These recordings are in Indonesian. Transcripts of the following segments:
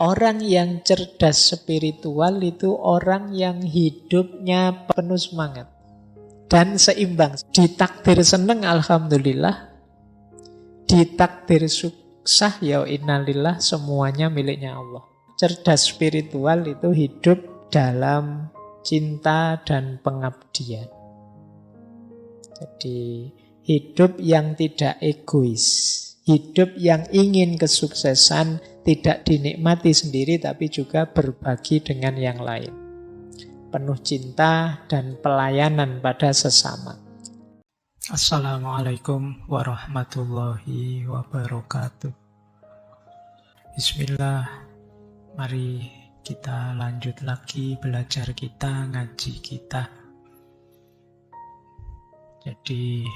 Orang yang cerdas spiritual itu orang yang hidupnya penuh semangat dan seimbang. Ditakdir seneng, alhamdulillah. Ditakdir susah, ya innalillah, semuanya miliknya Allah. Cerdas spiritual itu hidup dalam cinta dan pengabdian. Jadi hidup yang tidak egois, hidup yang ingin kesuksesan, tidak dinikmati sendiri tapi juga berbagi dengan yang lain. Penuh cinta dan pelayanan pada sesama. Assalamualaikum warahmatullahi wabarakatuh. Bismillah. Mari kita lanjut lagi belajar kita, ngaji kita. Jadi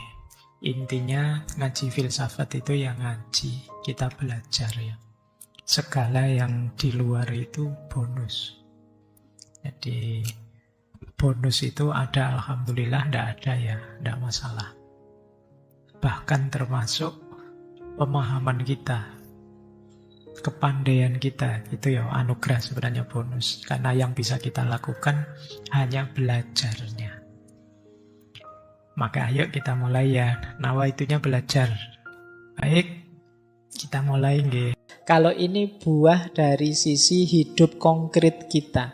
intinya ngaji filsafat itu ya ngaji, kita belajar ya. Segala yang di luar itu bonus. Jadi bonus itu ada, alhamdulillah, tidak ada ya, tidak masalah. Bahkan termasuk pemahaman kita, kepandaian kita, itu ya anugerah sebenarnya, bonus. Karena yang bisa kita lakukan hanya belajarnya. Maka ayo kita mulai ya, nawaitunya belajar. Baik, kita mulai nggih. Kalau ini buah dari sisi hidup konkret kita.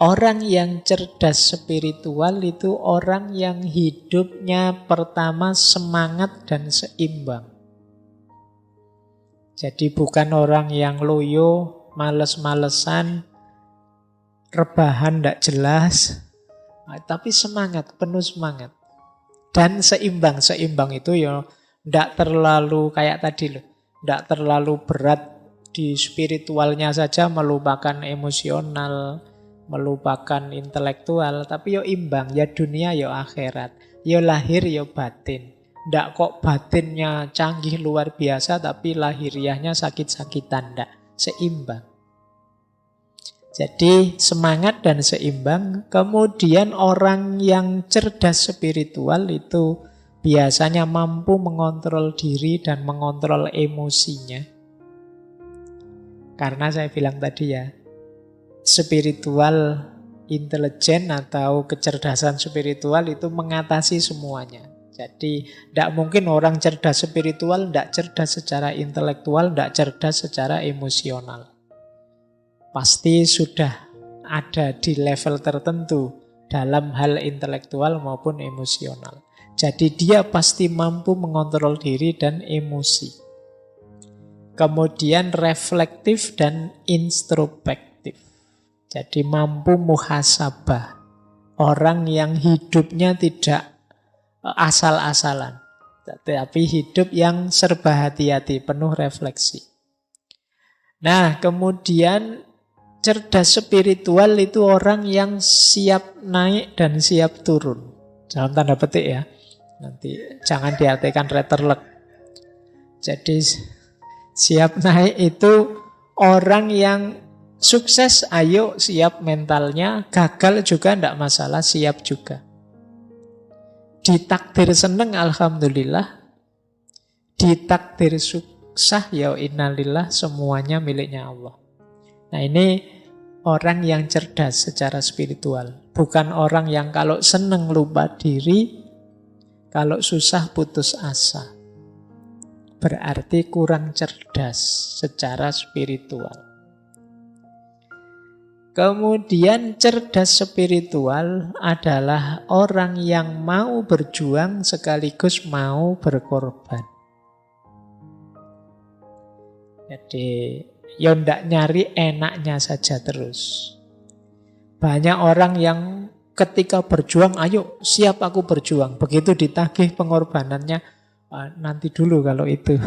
Orang yang cerdas spiritual itu orang yang hidupnya pertama semangat dan seimbang. Jadi bukan orang yang loyo, males-malesan, rebahan tidak jelas, tapi semangat, penuh semangat. Dan seimbang. Seimbang itu ya tidak terlalu kayak tadi loh. Tidak terlalu berat di spiritualnya saja, melupakan emosional, melupakan intelektual. Tapi yo imbang, ya dunia ya akhirat. Ya lahir ya batin. Tidak kok batinnya canggih luar biasa, tapi lahiriahnya sakit-sakitan. Tidak, seimbang. Jadi semangat dan seimbang. Kemudian orang yang cerdas spiritual itu biasanya mampu mengontrol diri dan mengontrol emosinya. Karena saya bilang tadi ya, spiritual intelijen atau kecerdasan spiritual itu mengatasi semuanya. Jadi tidak mungkin orang cerdas spiritual tidak cerdas secara intelektual, tidak cerdas secara emosional. Pasti sudah ada di level tertentu dalam hal intelektual maupun emosional. Jadi dia pasti mampu mengontrol diri dan emosi. Kemudian reflektif dan introspektif. Jadi mampu muhasabah. Orang yang hidupnya tidak asal-asalan, tapi hidup yang serba hati-hati, penuh refleksi. Nah, kemudian cerdas spiritual itu orang yang siap naik dan siap turun. Dalam tanda petik ya. Nanti jangan diartikan retterlek. Jadi siap naik itu orang yang sukses, ayo siap mentalnya. Gagal juga tidak masalah, siap juga. Ditakdir seneng, alhamdulillah. Ditakdir susah, ya innalillah, semuanya miliknya Allah. Nah ini orang yang cerdas secara spiritual. Bukan orang yang kalau seneng lupa diri, kalau susah putus asa. Berarti kurang cerdas secara spiritual. Kemudian cerdas spiritual adalah orang yang mau berjuang sekaligus mau berkorban. Jadi ya ndak nyari enaknya saja terus. Banyak orang yang ketika berjuang, ayo siap aku berjuang. Begitu ditagih pengorbanannya, nanti dulu kalau itu.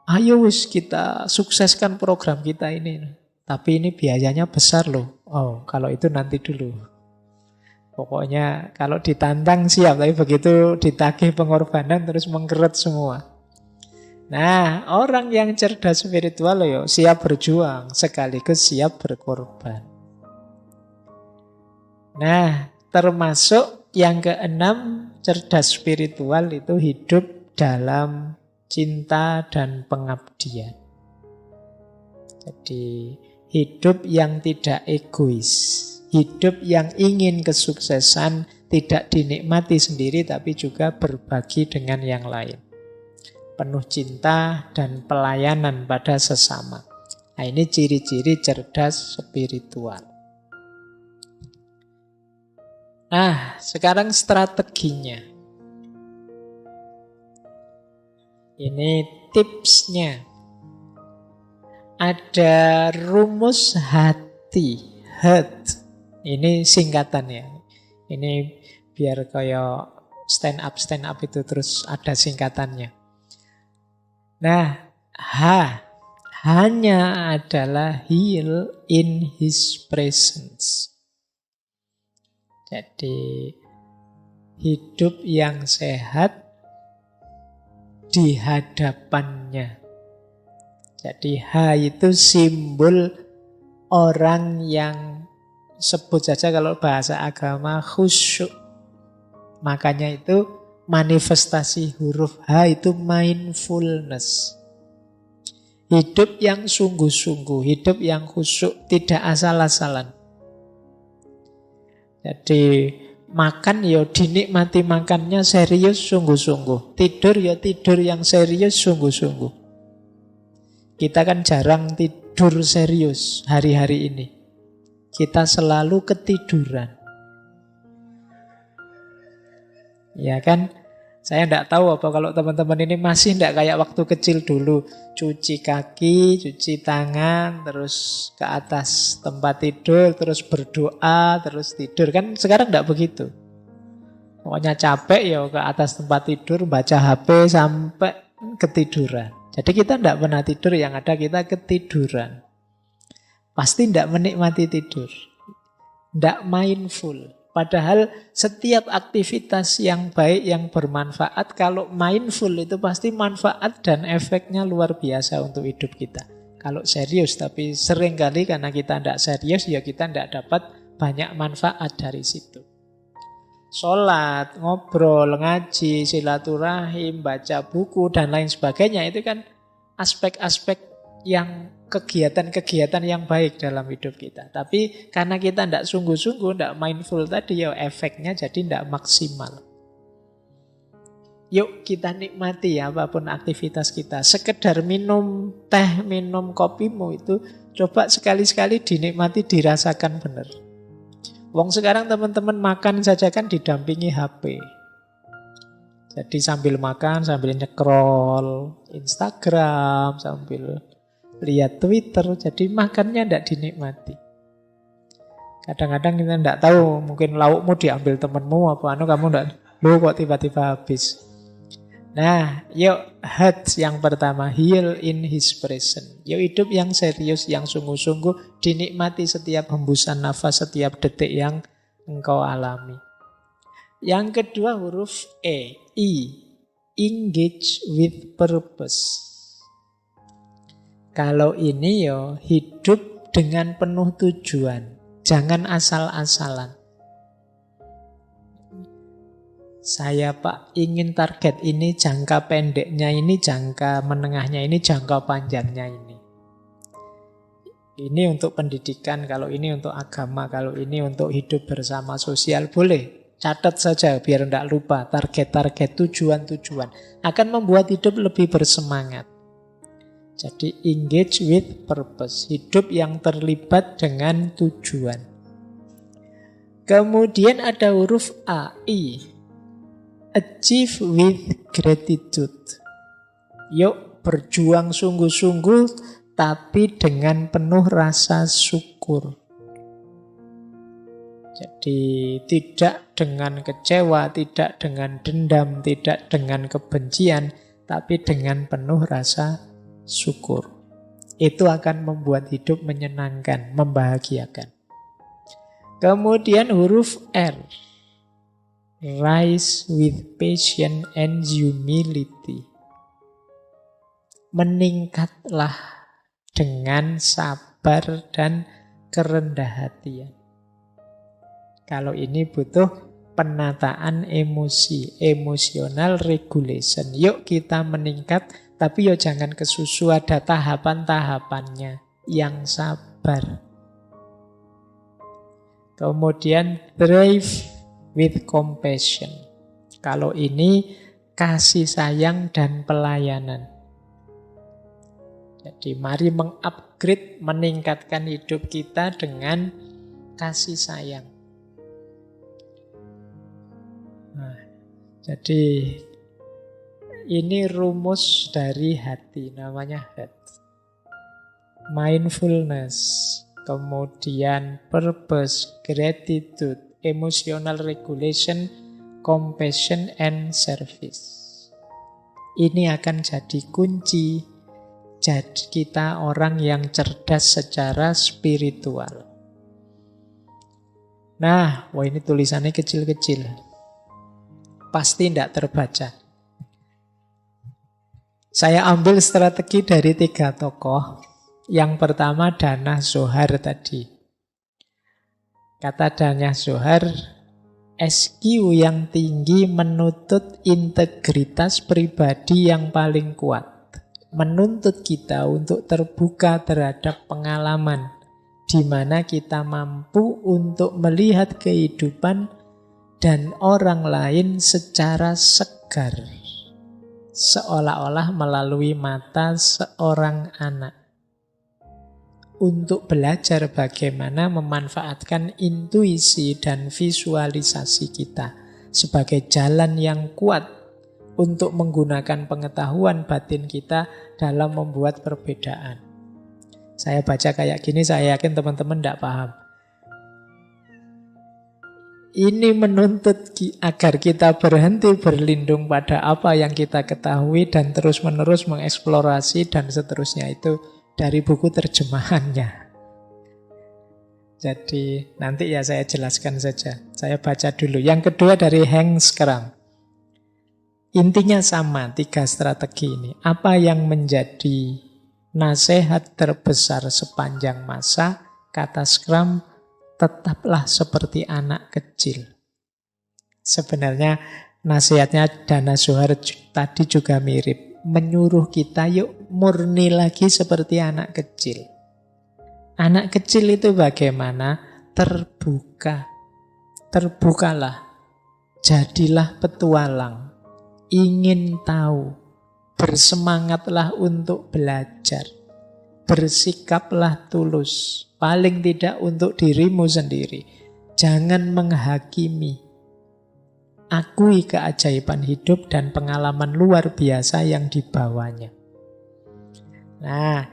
Ayo wis kita sukseskan program kita ini. Tapi ini biayanya besar loh. Oh, kalau itu nanti dulu. Pokoknya kalau ditantang siap, tapi begitu ditagih pengorbanan terus mengkeret semua. Nah, orang yang cerdas spiritual yo siap berjuang sekaligus siap berkorban. Nah, termasuk yang keenam, cerdas spiritual itu hidup dalam cinta dan pengabdian. Jadi hidup yang tidak egois, hidup yang ingin kesuksesan, tidak dinikmati sendiri tapi juga berbagi dengan yang lain. Penuh cinta dan pelayanan pada sesama. Nah, ini ciri-ciri cerdas spiritual. Nah, sekarang strateginya. Ini tipsnya. Ada rumus hati, heart. Ini singkatannya. Ini biar kayak stand up itu terus ada singkatannya. Nah, hanya adalah heal in his presence. Jadi hidup yang sehat di hadapannya. Jadi H itu simbol orang yang sebut saja kalau bahasa agama khusyuk. Makanya itu manifestasi huruf H itu mindfulness. Hidup yang sungguh-sungguh, hidup yang khusyuk, tidak asal-asalan. Jadi makan ya dinikmati makannya serius sungguh-sungguh. Tidur ya tidur yang serius sungguh-sungguh. Kita kan jarang tidur serius hari-hari ini. Kita selalu ketiduran. Ya kan? Saya tidak tahu apa kalau teman-teman ini masih tidak kayak waktu kecil dulu. Cuci kaki, cuci tangan, terus ke atas tempat tidur, terus berdoa, terus tidur. Kan sekarang tidak begitu. Pokoknya capek ya ke atas tempat tidur, baca HP sampai ketiduran. Jadi kita tidak pernah tidur, yang ada kita ketiduran. Pasti tidak menikmati tidur. Tidak mindful. Padahal setiap aktivitas yang baik, yang bermanfaat, kalau mindful itu pasti manfaat dan efeknya luar biasa untuk hidup kita. Kalau serius, tapi seringkali karena kita tidak serius, ya kita tidak dapat banyak manfaat dari situ. Sholat, ngobrol, ngaji, silaturahim, baca buku, dan lain sebagainya, itu kan aspek-aspek yang kegiatan-kegiatan yang baik dalam hidup kita. Tapi karena kita tidak sungguh-sungguh, tidak mindful tadi, ya efeknya jadi tidak maksimal. Yuk kita nikmati ya apapun aktivitas kita. Sekedar minum teh, minum kopimu itu coba sekali-sekali dinikmati, dirasakan benar. Wong sekarang teman-teman makan saja kan didampingi HP. Jadi sambil makan, sambil nyekrol Instagram, sambil lihat Twitter, jadi makannya tidak dinikmati. Kadang-kadang kita tidak tahu, mungkin laukmu diambil temanmu apa kamu tidak, lu kok tiba-tiba habis. Nah, yuk heart yang pertama, heal in his presence. Yuk hidup yang serius, yang sungguh-sungguh, dinikmati setiap hembusan nafas, setiap detik yang engkau alami. Yang kedua huruf E, engage with purpose. Kalau ini yo hidup dengan penuh tujuan, jangan asal-asalan. Saya Pak ingin target ini, jangka pendeknya ini, jangka menengahnya ini, jangka panjangnya ini. Ini untuk pendidikan, kalau ini untuk agama, kalau ini untuk hidup bersama sosial, boleh. Catat saja biar tidak lupa target-target, tujuan-tujuan. Akan membuat hidup lebih bersemangat. Jadi engage with purpose, hidup yang terlibat dengan tujuan. Kemudian ada huruf A, I. Achieve with gratitude. Yuk berjuang sungguh-sungguh tapi dengan penuh rasa syukur. Jadi tidak dengan kecewa, tidak dengan dendam, tidak dengan kebencian, tapi dengan penuh rasa syukur. Itu akan membuat hidup menyenangkan, membahagiakan. Kemudian huruf R. Rise with patience and humility. Meningkatlah dengan sabar dan kerendah hatian. Kalau ini butuh penataan emosi, emotional regulation. Yuk kita meningkat Tapi yo jangan kesusu, ada tahapan-tahapannya. Yang sabar. Kemudian thrive with compassion. Kalau ini kasih sayang dan pelayanan. Jadi mari mengupgrade, meningkatkan hidup kita dengan kasih sayang. Nah, jadi ini rumus dari hati, namanya heart. Mindfulness, kemudian purpose, gratitude, emotional regulation, compassion, and service. Ini akan jadi kunci jadi kita orang yang cerdas secara spiritual. Nah, wah ini tulisannya kecil-kecil. Pasti tidak terbaca. Saya ambil strategi dari 3 tokoh. Yang pertama Dana Zohar tadi. Kata Dana Zohar, SQ yang tinggi menuntut integritas pribadi yang paling kuat. Menuntut kita untuk terbuka terhadap pengalaman di mana kita mampu untuk melihat kehidupan dan orang lain secara segar, seolah-olah melalui mata seorang anak, untuk belajar bagaimana memanfaatkan intuisi dan visualisasi kita sebagai jalan yang kuat untuk menggunakan pengetahuan batin kita dalam membuat perbedaan. Saya baca kayak gini, saya yakin teman-teman tidak paham. Ini menuntut agar kita berhenti berlindung pada apa yang kita ketahui dan terus-menerus mengeksplorasi dan seterusnya. Itu dari buku terjemahannya. Jadi nanti ya saya jelaskan saja. Saya baca dulu. Yang kedua dari Hank Schramm. Intinya sama, 3 strategi ini. Apa yang menjadi nasihat terbesar sepanjang masa? Kata Schramm, tetaplah seperti anak kecil. Sebenarnya nasihatnya Dana Zohar tadi juga mirip. Menyuruh kita yuk murni lagi seperti anak kecil. Anak kecil itu bagaimana? Terbuka. Terbukalah. Jadilah petualang. Ingin tahu, bersemangatlah untuk belajar, bersikaplah tulus, paling tidak untuk dirimu sendiri. Jangan menghakimi. Akui keajaiban hidup dan pengalaman luar biasa yang dibawanya. Nah,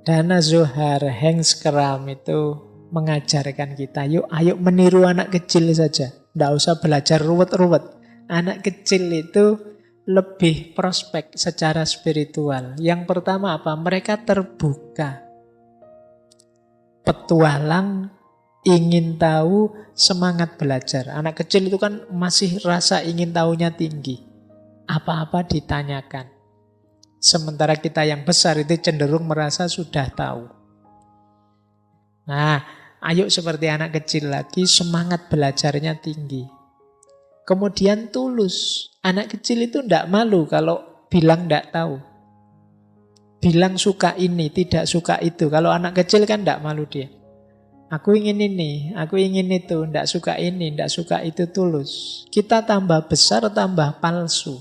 Dana Zohar, Hank Schramm itu mengajarkan kita, yuk ayo meniru anak kecil saja. Tidak usah belajar ruwet-ruwet. Anak kecil itu lebih prospek secara spiritual. Yang pertama apa? Mereka terbuka. Petualang, ingin tahu, semangat belajar. Anak kecil itu kan masih rasa ingin tahunya tinggi. Apa-apa ditanyakan. Sementara kita yang besar itu cenderung merasa sudah tahu. Nah, ayo seperti anak kecil lagi, semangat belajarnya tinggi. Kemudian tulus. Anak kecil itu tidak malu kalau bilang tidak tahu. Bilang suka ini, tidak suka itu. Kalau anak kecil kan tidak malu dia. Aku ingin ini, aku ingin itu. Tidak suka ini, tidak suka itu, tulus. Kita tambah besar, tambah palsu.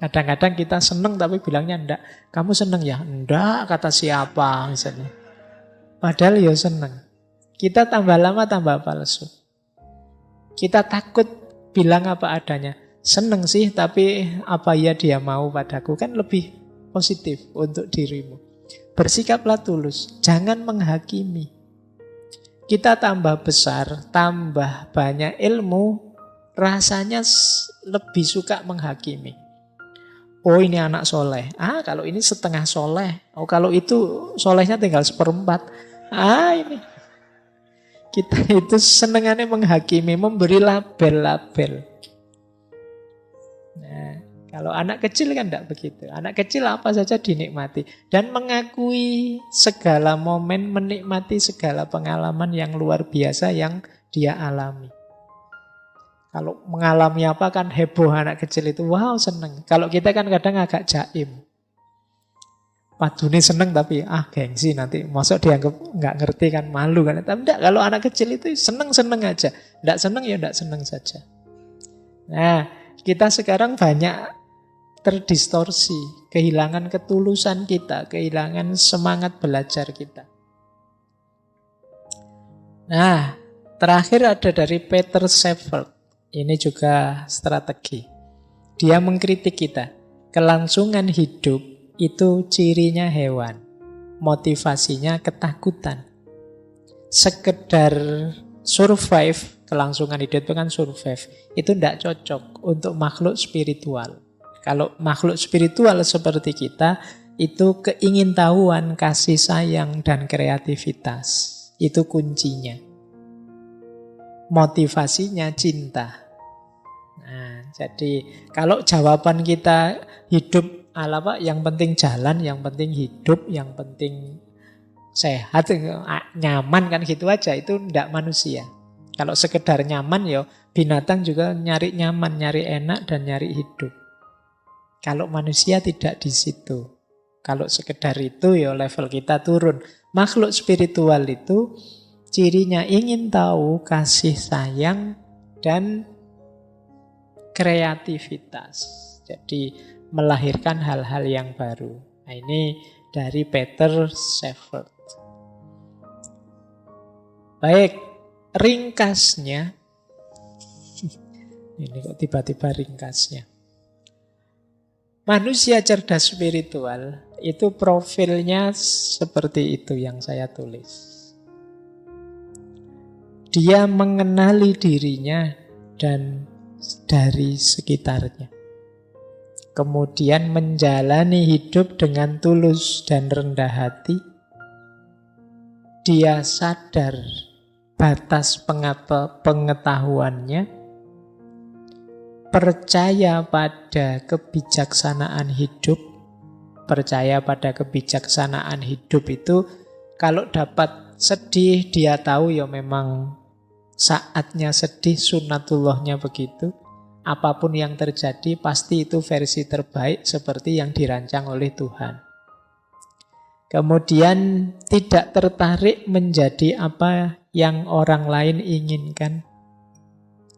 Kadang-kadang kita seneng tapi bilangnya enggak. Kamu seneng ya? Enggak, kata siapa misalnya. Padahal ya seneng. Kita tambah lama tambah palsu. Kita takut bilang apa adanya. Seneng sih, tapi apa ya dia mau padaku. Kan lebih positif untuk dirimu. Bersikaplah tulus. Jangan menghakimi. Kita tambah besar, tambah banyak ilmu, rasanya lebih suka menghakimi. Oh ini anak soleh. Ah kalau ini setengah soleh. Oh kalau itu solehnya tinggal 1/4. Ah ini. Kita itu senengannya menghakimi, memberi label-label. Nah, kalau anak kecil kan tidak begitu. Anak kecil apa saja dinikmati. Dan mengakui segala momen, menikmati segala pengalaman yang luar biasa yang dia alami. Kalau mengalami apa kan heboh anak kecil itu. Wow, seneng. Kalau kita kan kadang agak jaim. Padune seneng tapi gengsi nanti. Masuk dianggap nggak ngerti kan, malu kan. Tapi enggak, kalau anak kecil itu seneng-seneng aja. Enggak seneng ya enggak seneng saja. Nah, kita sekarang banyak terdistorsi. Kehilangan ketulusan kita. Kehilangan semangat belajar kita. Nah, terakhir ada dari Peter Shepard. Ini juga strategi. Dia mengkritik kita. Kelangsungan hidup itu cirinya hewan. Motivasinya ketakutan. Sekedar survive, kelangsungan hidup itu kan survive. Itu tidak cocok untuk makhluk spiritual. Kalau makhluk spiritual seperti kita, itu keingintahuan, kasih sayang, dan kreativitas. Itu kuncinya. Motivasinya cinta. Nah, jadi kalau jawaban kita hidup ala Pak, yang penting jalan, yang penting hidup, yang penting sehat, nyaman kan gitu aja, itu ndak manusia. Kalau sekedar nyaman ya binatang juga nyari nyaman, nyari enak dan nyari hidup. Kalau manusia tidak di situ. Kalau sekedar itu ya level kita turun. Makhluk spiritual itu cirinya ingin tahu, kasih sayang dan kreativitas. Jadi melahirkan hal-hal yang baru. Nah, ini dari Peter Shepard. Baik, ringkasnya. Ini kok tiba-tiba ringkasnya. Manusia cerdas spiritual itu profilnya seperti itu yang saya tulis. Dia mengenali dirinya dan dari sekitarnya. Kemudian menjalani hidup dengan tulus dan rendah hati. Dia sadar batas pengetahuannya, percaya pada kebijaksanaan hidup. Percaya pada kebijaksanaan hidup itu kalau dapat sedih, dia tahu ya memang saatnya sedih, sunatullahnya begitu. Apapun yang terjadi pasti itu versi terbaik seperti yang dirancang oleh Tuhan. Kemudian tidak tertarik menjadi apa yang orang lain inginkan.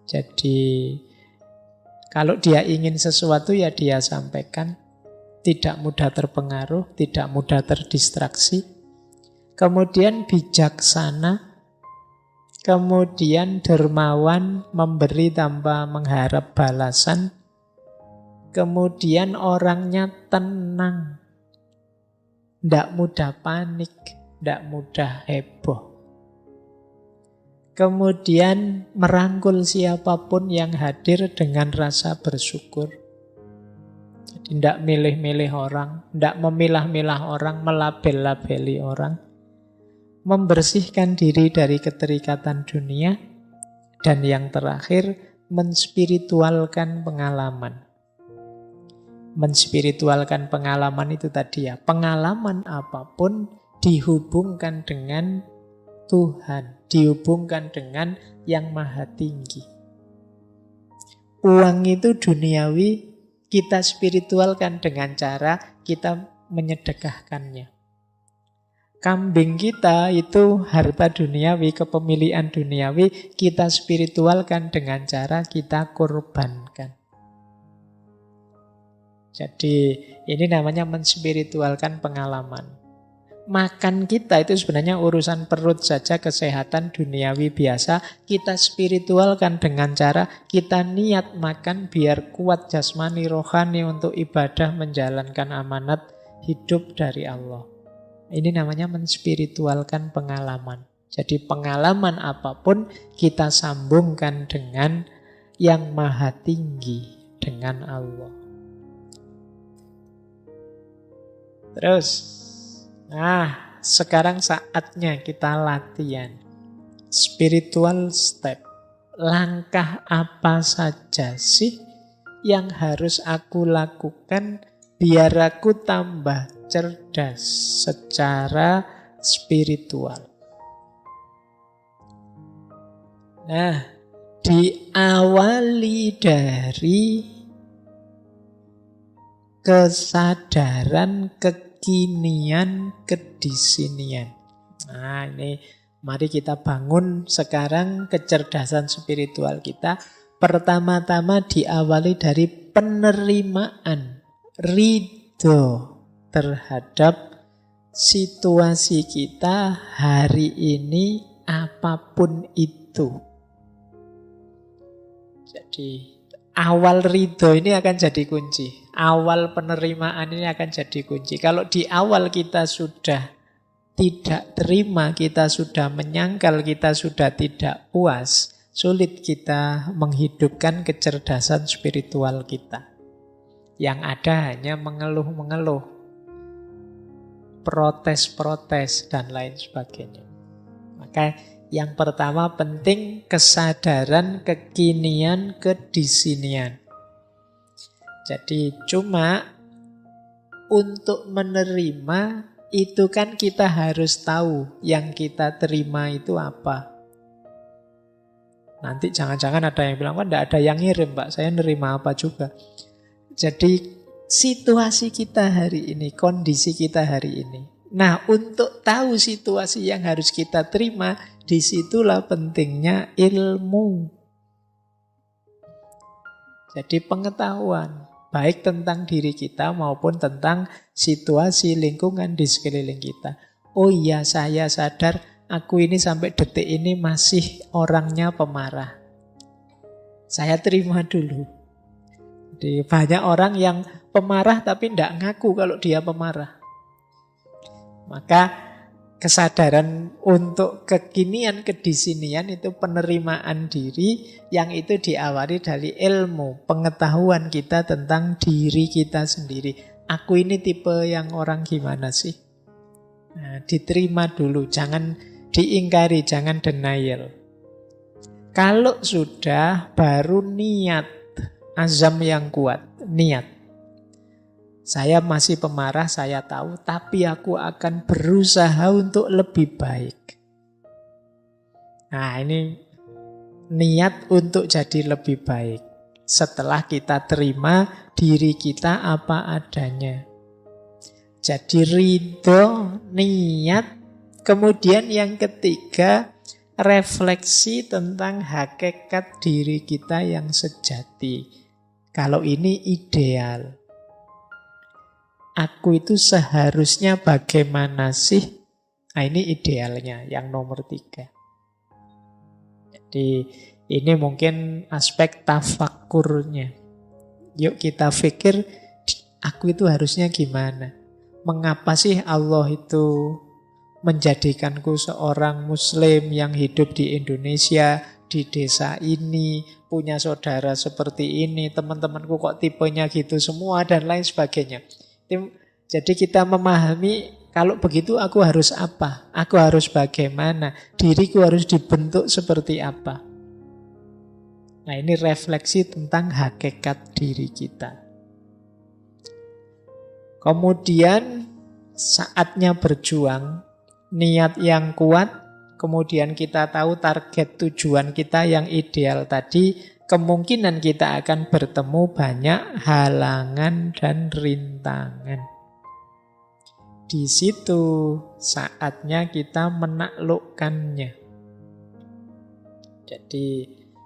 Jadi kalau dia ingin sesuatu ya dia sampaikan. Tidak mudah terpengaruh, tidak mudah terdistraksi. Kemudian bijaksana. Kemudian dermawan, memberi tanpa mengharap balasan. Kemudian orangnya tenang. Tidak mudah panik, tidak mudah heboh. Kemudian merangkul siapapun yang hadir dengan rasa bersyukur. Jadi tidak milih-milih orang, tidak memilah-milah orang, melabel-labeli orang. Membersihkan diri dari keterikatan dunia. Dan yang terakhir, menspiritualkan pengalaman. Menspiritualkan pengalaman itu tadi ya, pengalaman apapun dihubungkan dengan Tuhan, dihubungkan dengan yang maha tinggi. Uang itu duniawi, kita spiritualkan dengan cara kita menyedekahkannya. Kambing kita itu harta duniawi, kepemilikan duniawi, kita spiritualkan dengan cara kita korbankan. Jadi ini namanya menspiritualkan pengalaman. Makan kita itu sebenarnya urusan perut saja, kesehatan duniawi biasa. Kita spiritualkan dengan cara kita niat makan biar kuat jasmani rohani untuk ibadah menjalankan amanat hidup dari Allah. Ini namanya menspiritualkan pengalaman. Jadi pengalaman apapun kita sambungkan dengan yang maha tinggi, dengan Allah. Terus, nah sekarang saatnya kita latihan. Spiritual step. Langkah apa saja sih yang harus aku lakukan biar aku tambah cerdas secara spiritual. Nah, diawali dari kesadaran kekinian kedisinian. Nah, ini mari kita bangun sekarang kecerdasan spiritual kita. Pertama-tama diawali dari penerimaan, ridho terhadap situasi kita hari ini apapun itu. Jadi awal ridho ini akan jadi kunci. Awal penerimaan ini akan jadi kunci. Kalau di awal kita sudah tidak terima, kita sudah menyangkal, kita sudah tidak puas, sulit kita menghidupkan kecerdasan spiritual kita. Yang ada hanya mengeluh-mengeluh, protes-protes, dan lain sebagainya. Maka yang pertama penting kesadaran kekinian kedisinian. Jadi cuma untuk menerima itu kan kita harus tahu yang kita terima itu apa. Nanti jangan-jangan ada yang bilang, tidak ada yang ngirim Pak, saya nerima apa juga. Jadi situasi kita hari ini, kondisi kita hari ini. Nah, untuk tahu situasi yang harus kita terima, disitulah pentingnya ilmu. Jadi pengetahuan, baik tentang diri kita maupun tentang situasi lingkungan di sekeliling kita. Oh iya, saya sadar aku ini sampai detik ini masih orangnya pemarah. Saya terima dulu. Jadi banyak orang yang pemarah tapi tidak ngaku kalau dia pemarah. Maka kesadaran untuk kekinian kedisinian itu penerimaan diri yang itu diawali dari ilmu, pengetahuan kita tentang diri kita sendiri. Aku ini tipe yang orang gimana sih? Nah, diterima dulu, jangan diingkari, jangan denial. Kalau sudah, baru niat, azam yang kuat, niat. Saya masih pemarah, saya tahu, tapi aku akan berusaha untuk lebih baik. Nah, ini niat untuk jadi lebih baik. Setelah kita terima diri kita apa adanya. Jadi ridho, niat, kemudian yang ketiga, refleksi tentang hakikat diri kita yang sejati. Kalau ini ideal. Aku itu seharusnya bagaimana sih? Nah, ini idealnya, yang nomor 3. Jadi ini mungkin aspek tafakkurnya. Yuk kita pikir, aku itu harusnya gimana? Mengapa sih Allah itu menjadikanku seorang muslim yang hidup di Indonesia, di desa ini, punya saudara seperti ini, teman-temanku kok tipenya gitu semua, dan lain sebagainya. Jadi kita memahami kalau begitu aku harus apa? Aku harus bagaimana? Diriku harus dibentuk seperti apa? Nah, ini refleksi tentang hakikat diri kita. Kemudian saatnya berjuang, niat yang kuat, kemudian kita tahu target tujuan kita yang ideal tadi, kemungkinan kita akan bertemu banyak halangan dan rintangan. Di situ saatnya kita menaklukkannya. Jadi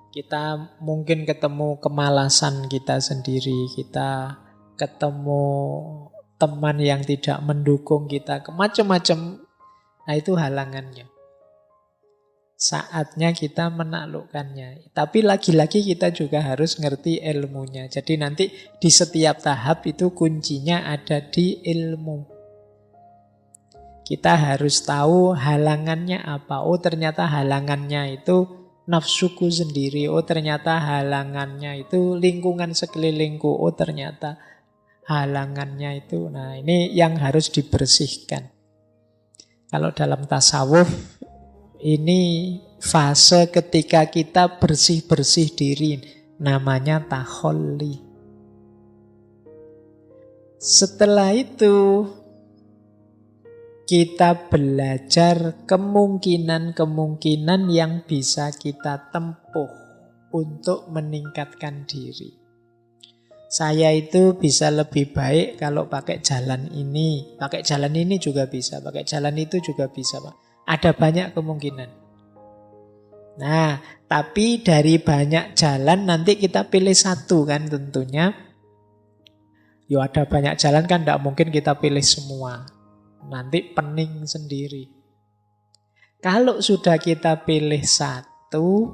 kita mungkin ketemu kemalasan kita sendiri, kita ketemu teman yang tidak mendukung kita, macam-macam. Nah, itu halangannya. Saatnya kita menaklukkannya. Tapi lagi-lagi kita juga harus ngerti ilmunya. Jadi nanti di setiap tahap itu kuncinya ada di ilmu. Kita harus tahu halangannya apa. Oh, ternyata halangannya itu nafsuku sendiri. Oh, ternyata halangannya itu lingkungan sekelilingku. Oh, ternyata halangannya itu. Nah, ini yang harus dibersihkan. Kalau dalam tasawuf, ini fase ketika kita bersih-bersih diri, namanya takholli. Setelah itu kita belajar kemungkinan-kemungkinan yang bisa kita tempuh untuk meningkatkan diri. Saya itu bisa lebih baik kalau pakai jalan ini. Pakai jalan ini juga bisa, pakai jalan itu juga bisa, Pak. Ada banyak kemungkinan. Nah, tapi dari banyak jalan nanti kita pilih satu kan tentunya. Ya ada banyak jalan kan tidak mungkin kita pilih semua. Nanti pening sendiri. Kalau sudah kita pilih satu,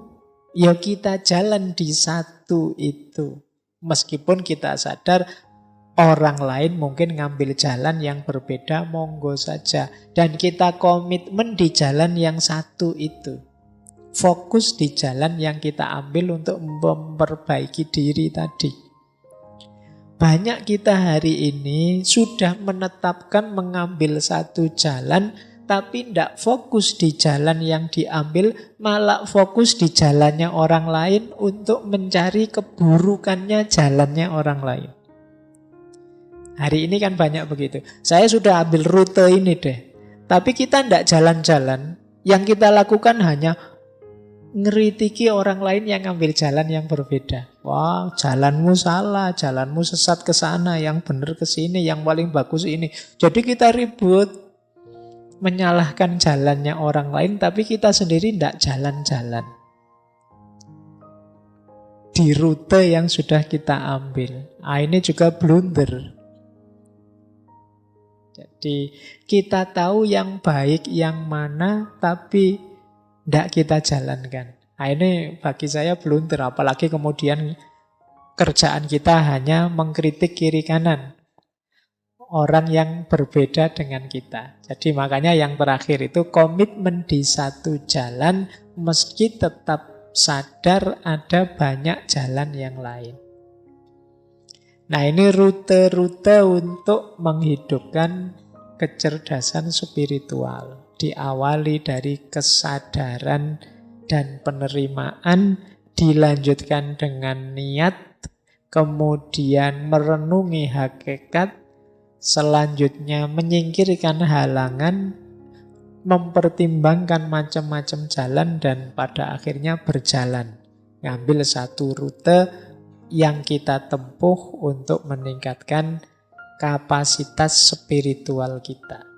ya kita jalan di satu itu. Meskipun kita sadar orang lain mungkin ngambil jalan yang berbeda, monggo saja. Dan kita komitmen di jalan yang satu itu. Fokus di jalan yang kita ambil untuk memperbaiki diri tadi. Banyak kita hari ini sudah menetapkan mengambil satu jalan, tapi tidak fokus di jalan yang diambil, malah fokus di jalannya orang lain untuk mencari keburukannya jalannya orang lain. Hari ini kan banyak begitu. Saya sudah ambil rute ini deh, tapi kita tidak jalan-jalan. Yang kita lakukan hanya ngeritiki orang lain yang ambil jalan yang berbeda. Wah, jalanmu salah, jalanmu sesat ke sana, yang benar ke sini, yang paling bagus ini. Jadi kita ribut menyalahkan jalannya orang lain, tapi kita sendiri tidak jalan-jalan di rute yang sudah kita ambil. Ini juga blunder. Jadi kita tahu yang baik yang mana, tapi tidak kita jalankan. Ini bagi saya blunder, apalagi kemudian kerjaan kita hanya mengkritik kiri kanan orang yang berbeda dengan kita. Jadi makanya yang terakhir itu komitmen di satu jalan meski tetap sadar ada banyak jalan yang lain. Nah, ini rute-rute untuk menghidupkan kecerdasan spiritual. Diawali dari kesadaran dan penerimaan, dilanjutkan dengan niat, kemudian merenungi hakikat, selanjutnya menyingkirkan halangan, mempertimbangkan macam-macam jalan, dan pada akhirnya berjalan. Ngambil satu rute yang kita tempuh untuk meningkatkan kapasitas spiritual kita.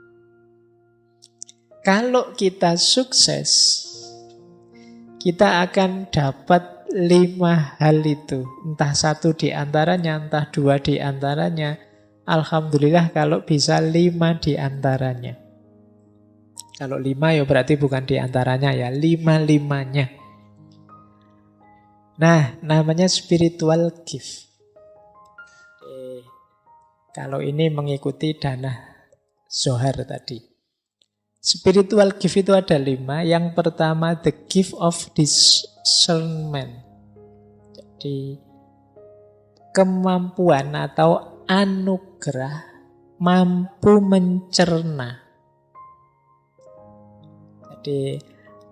Kalau kita sukses, kita akan dapat 5 hal itu. Entah satu di antaranya, entah 2 di antaranya. Alhamdulillah kalau bisa 5 di antaranya. Kalau 5 ya berarti bukan di antaranya ya, 5-5-nya. Nah, namanya spiritual gift. Kalau ini mengikuti Dana Zohar tadi. Spiritual gift itu ada 5. Yang pertama, the gift of discernment. Jadi, kemampuan atau anugerah mampu mencerna. Jadi,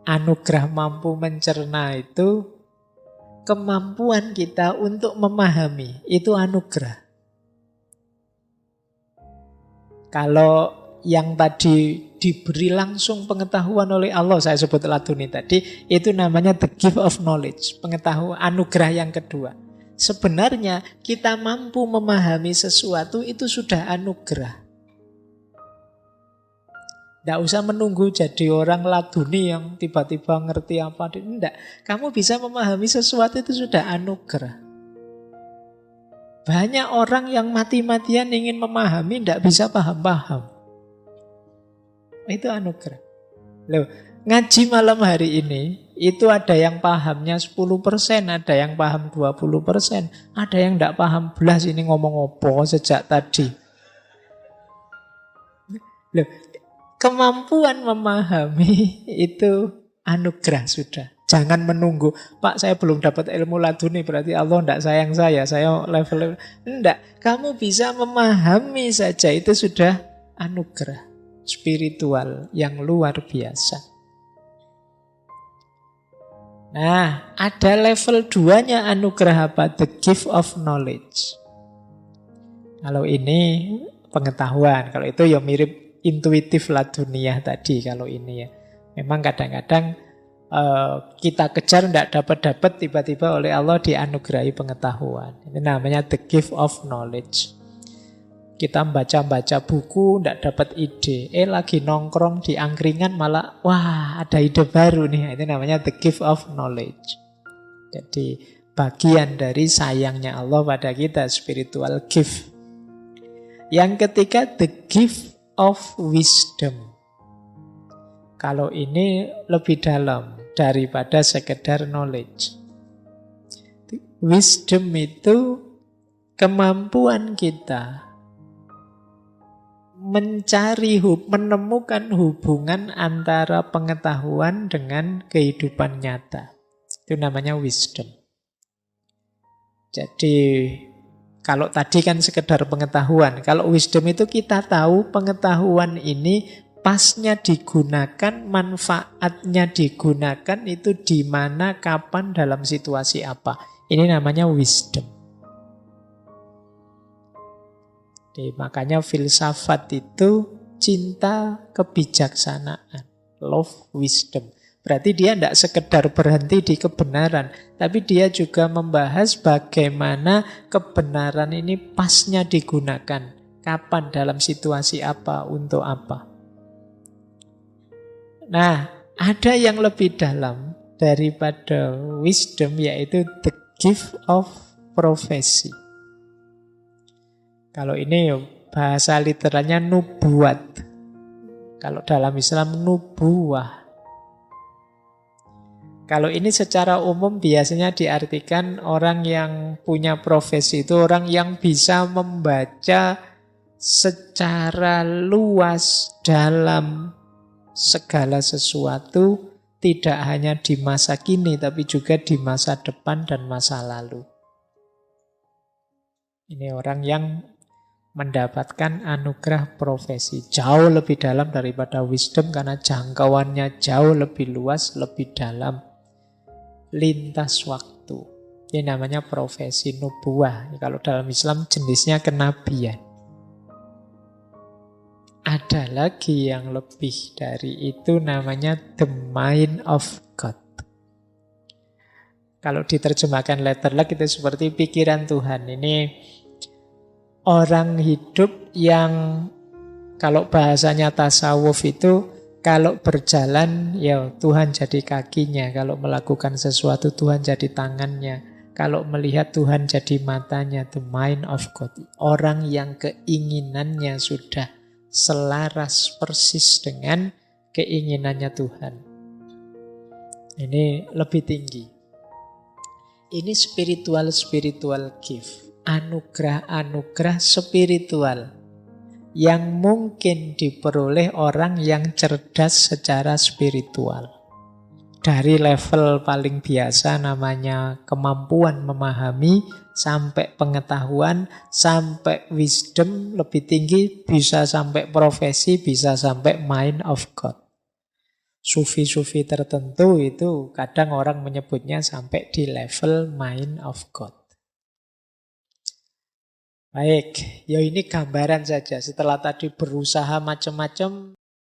anugerah mampu mencerna itu kemampuan kita untuk memahami. Itu anugerah. Kalau yang tadi diberi langsung pengetahuan oleh Allah, saya sebut laduni tadi, itu namanya the gift of knowledge, pengetahuan, anugerah yang kedua. Sebenarnya kita mampu memahami sesuatu itu sudah anugerah. Tidak usah menunggu jadi orang laduni yang tiba-tiba ngerti apa. Tidak, kamu bisa memahami sesuatu itu sudah anugerah. Banyak orang yang mati-matian ingin memahami, tidak bisa paham-paham. Itu anugerah. Loh, ngaji malam hari ini, itu ada yang pahamnya 10%, ada yang paham 20%, ada yang tidak paham belas ini ngomong apa sejak tadi. Loh, kemampuan memahami itu anugerah sudah. Jangan menunggu, Pak saya belum dapat ilmu laduni, berarti Allah tidak sayang saya level. Tidak, kamu bisa memahami saja, itu sudah anugerah spiritual yang luar biasa. Nah, ada level 2-nya anugerah apa? The gift of knowledge. Kalau ini pengetahuan, kalau itu ya mirip intuitif laduniyah tadi kalau ini ya. Memang kadang-kadang kita kejar tidak dapat-dapat, tiba-tiba oleh Allah dianugerahi pengetahuan. Ini namanya the gift of knowledge. Kita baca-baca buku tidak dapat ide, lagi nongkrong di angkringan malah wah ada ide baru nih. Itu namanya the gift of knowledge. Jadi bagian dari sayangnya Allah pada kita, spiritual gift. Yang ketiga, the gift of wisdom. Kalau ini lebih dalam daripada sekedar knowledge. Wisdom itu kemampuan kita menemukan hubungan antara pengetahuan dengan kehidupan nyata. Itu namanya wisdom. Jadi kalau tadi kan sekedar pengetahuan, kalau wisdom itu kita tahu pengetahuan ini pasnya digunakan, manfaatnya digunakan itu di mana, kapan, dalam situasi apa. Ini namanya wisdom. Jadi, makanya filsafat itu cinta kebijaksanaan, love wisdom. Berarti dia tidak sekedar berhenti di kebenaran, tapi dia juga membahas bagaimana kebenaran ini pasnya digunakan, kapan, dalam situasi apa, untuk apa. Nah, ada yang lebih dalam daripada wisdom, yaitu the gift of prophecy. Kalau ini bahasa literalnya nubuat. Kalau dalam Islam nubuah. Kalau ini secara umum biasanya diartikan orang yang punya profesi itu orang yang bisa membaca secara luas dalam segala sesuatu, tidak hanya di masa kini tapi juga di masa depan dan masa lalu. Ini orang yang mendapatkan anugerah profesi jauh lebih dalam daripada wisdom karena jangkauannya jauh lebih luas, lebih dalam, lintas waktu. Ini namanya profesi nubuah. Kalau dalam Islam jenisnya kenabian. Ada lagi yang lebih dari itu, namanya the mind of God. Kalau diterjemahkan letterlek itu seperti pikiran Tuhan. Ini orang hidup yang kalau bahasanya tasawuf itu kalau berjalan ya Tuhan jadi kakinya, kalau melakukan sesuatu Tuhan jadi tangannya, kalau melihat Tuhan jadi matanya, the mind of God. Orang yang keinginannya sudah selaras persis dengan keinginannya Tuhan. Ini lebih tinggi. Ini spiritual gift. Anugerah-anugerah spiritual yang mungkin diperoleh orang yang cerdas secara spiritual. Dari level paling biasa namanya kemampuan memahami, sampai pengetahuan, sampai wisdom lebih tinggi, bisa sampai profesi, bisa sampai mind of God. Sufi-sufi tertentu itu kadang orang menyebutnya sampai di level mind of God. Baik, ya ini gambaran saja. Setelah tadi berusaha macam-macam,